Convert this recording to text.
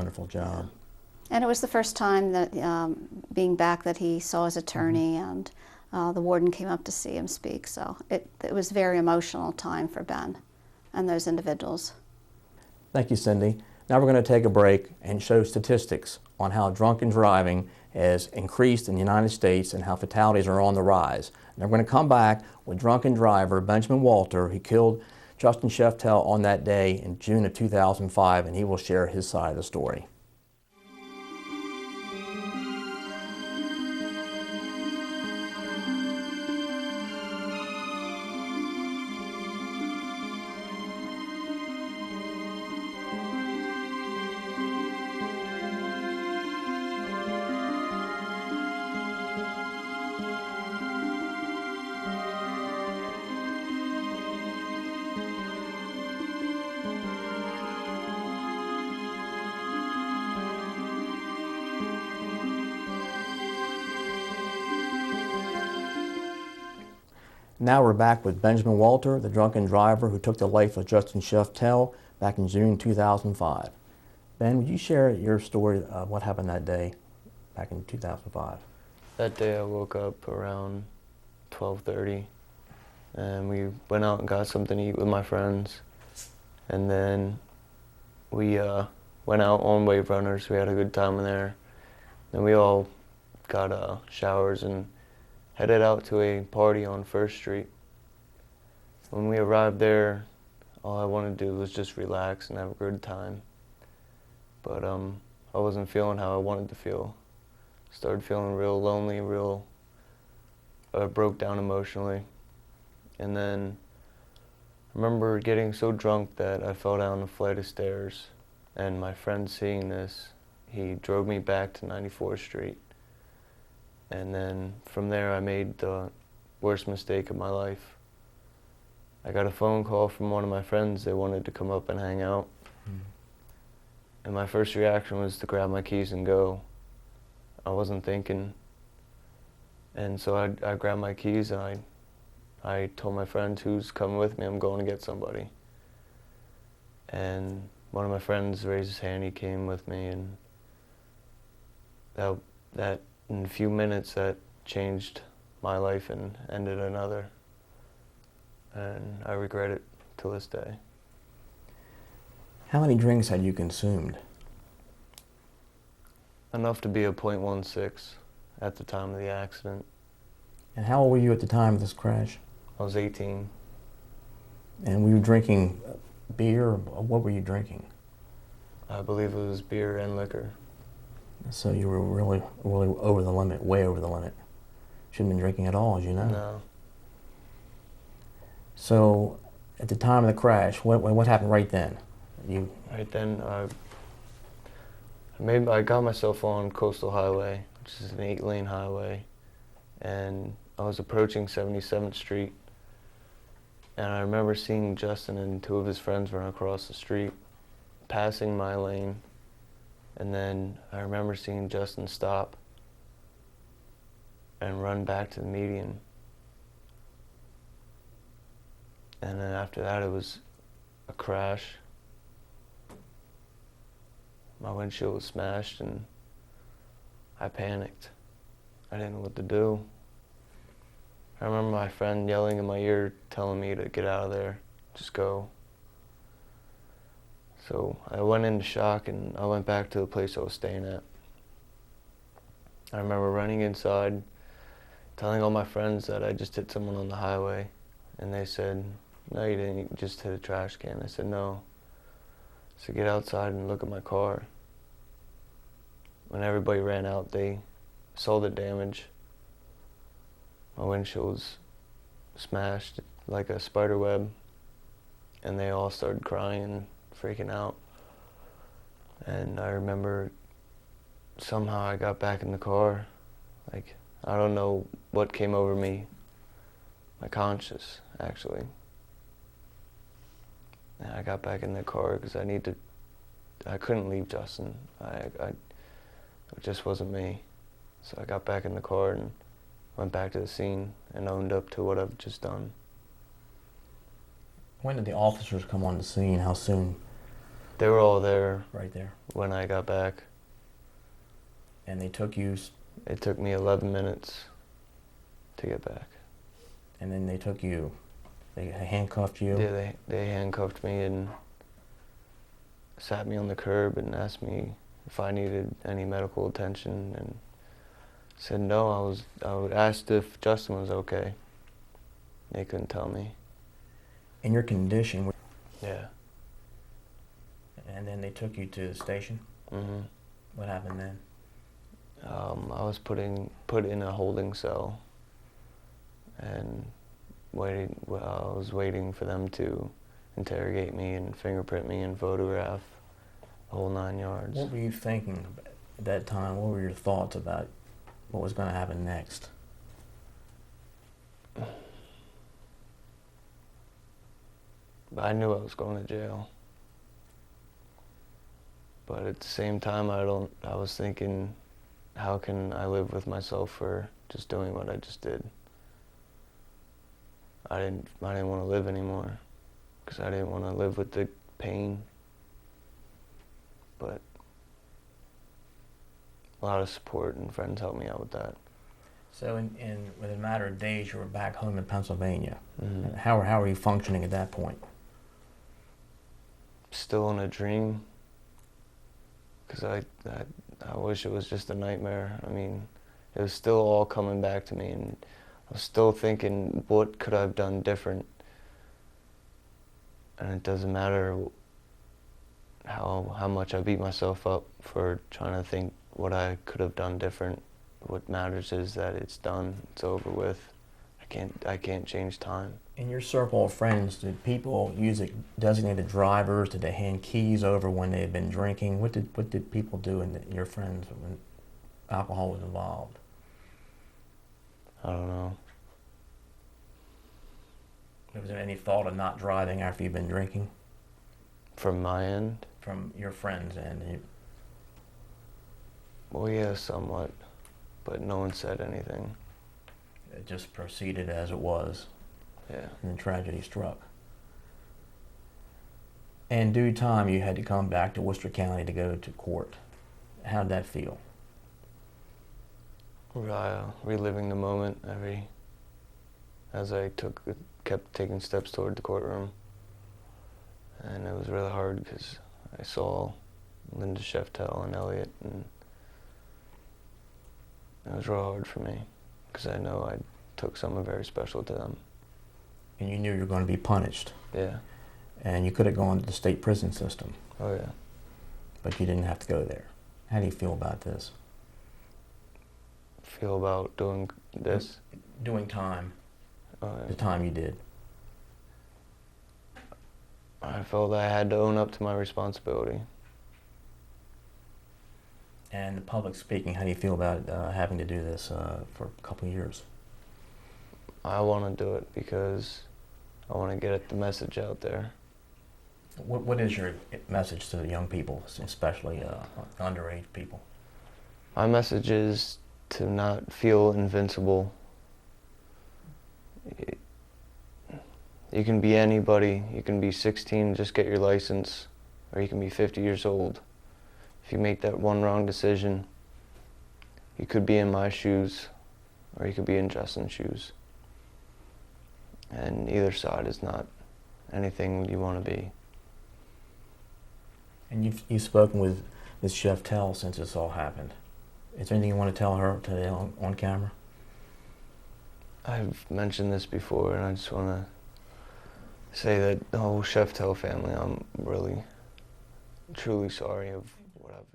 wonderful job. And it was the first time that, being back, that he saw his attorney, and the warden came up to see him speak. So it was a very emotional time for Ben and those individuals. Thank you, Cindy. Now we're going to take a break and show statistics on how drunken driving has increased in the United States and how fatalities are on the rise. And we're going to come back with drunken driver Benjamin Walter, who killed Justin Sheftel on that day in June of 2005, and he will share his side of the story. Now we're back with Benjamin Walter, the drunken driver who took the life of Justin Sheftel back in June 2005. Ben, would you share your story of what happened that day back in 2005? That day I woke up around 12:30 and we went out and got something to eat with my friends. And then we went out on Wave Runners. We had a good time in there. Then we all got showers and headed out to a party on First Street. When we arrived there, all I wanted to do was just relax and have a good time. But I wasn't feeling how I wanted to feel. Started feeling real lonely, broke down emotionally. And then I remember getting so drunk that I fell down a flight of stairs. And my friend, seeing this, he drove me back to 94th Street. And then from there I made the worst mistake of my life. I got a phone call from one of my friends. They wanted to come up and hang out. And my first reaction was to grab my keys and go. I wasn't thinking. And so I grabbed my keys and I told my friend, who's coming with me, I'm going to get somebody. And one of my friends raised his hand, he came with me, and that in a few minutes that changed my life and ended another. And I regret it to this day. How many drinks had you consumed? Enough to be a .16 at the time of the accident. And how old were you at the time of this crash? I was 18. And were you drinking beer, or what were you drinking? I believe it was beer and liquor. So you were really over the limit, way over the limit. Shouldn't have been drinking at all, as you know. No. So at the time of the crash, what happened right then? Right then, I got myself on Coastal Highway, which is an 8-lane highway, and I was approaching 77th Street, and I remember seeing Justin and two of his friends run across the street, passing my lane, and then I remember seeing Justin stop and run back to the median. And then after that, it was a crash. My windshield was smashed and I panicked. I didn't know what to do. I remember my friend yelling in my ear, telling me to get out of there, just go. So I went into shock and I went back to the place I was staying at. I remember running inside, telling all my friends that I just hit someone on the highway. And they said, "No, you didn't, you just hit a trash can." I said, "No." So get outside and look at my car. When everybody ran out, they saw the damage. My windshield was smashed like a spider web, and they all started crying and freaking out. And I remember somehow I got back in the car. Like, I don't know what came over me, my conscience, actually. And I got back in the car because I couldn't leave Justin. It just wasn't me. So I got back in the car and went back to the scene and owned up to what I've just done. When did the officers come on the scene? How soon They were all there right there. when I got back. And they took you, It took me 11 minutes to get back. and then they took you. They handcuffed you. Yeah, they handcuffed me and sat me on the curb and asked me if I needed any medical attention, and said no. I asked if Justin was okay. They couldn't tell me. In your condition, Yeah. and then they took you to the station. Mhm. What happened then? I was put in a holding cell, and I was waiting for them to interrogate me and fingerprint me and photograph the whole 9 yards. What were you thinking at that time? What were your thoughts about what was going to happen next? I knew I was going to jail. But at the same time, I was thinking, how can I live with myself for just doing what I just did? I didn't want to live anymore, because I didn't want to live with the pain. But a lot of support and friends helped me out with that. So within a matter of days, you were back home in Pennsylvania. Mm-hmm. How were you functioning at that point? Still in a dream, because I wish it was just a nightmare. I mean, it was still all coming back to me, and I was still thinking, what could I have done different? And it doesn't matter how much I beat myself up for trying to think what I could have done different. What matters is that it's done, it's over with. I can't change time. In your circle of friends, did people use designated drivers? Did they hand keys over when they had been drinking? What did people do in your friends when alcohol was involved? I don't know. Was there any thought of not driving after you've been drinking? From my end? From your friends' end? Well, yeah, somewhat, but no one said anything. It just proceeded as it was, Yeah. and then tragedy struck. In due time, you had to come back to Worcester County to go to court. How did that feel? Reliving the moment as I kept taking steps toward the courtroom, and it was really hard because I saw Linda Sheftel and Elliot, and it was real hard for me because I know I took something very special to them. And you knew you were going to be punished. Yeah. And you could have gone to the state prison system. Oh yeah. But you didn't have to go there. How do you feel about this? Feel about doing this? Doing time. Oh, yeah. The time you did. I felt I had to own up to my responsibility. And the public speaking, how do you feel about having to do this for a couple of years? I want to do it because I want to get the message out there. What is your message to the young people, especially underage people? My message is to not feel invincible. You can be anybody. You can be 16, just get your license, or you can be 50 years old. If you make that one wrong decision, you could be in my shoes, or you could be in Justin's shoes. And either side is not anything you want to be. And you've spoken with Ms. Sheftel since this all happened. Is there anything you want to tell her today on camera? I've mentioned this before, and I just want to say that the whole Sheftel family, I'm really, truly sorry of what I've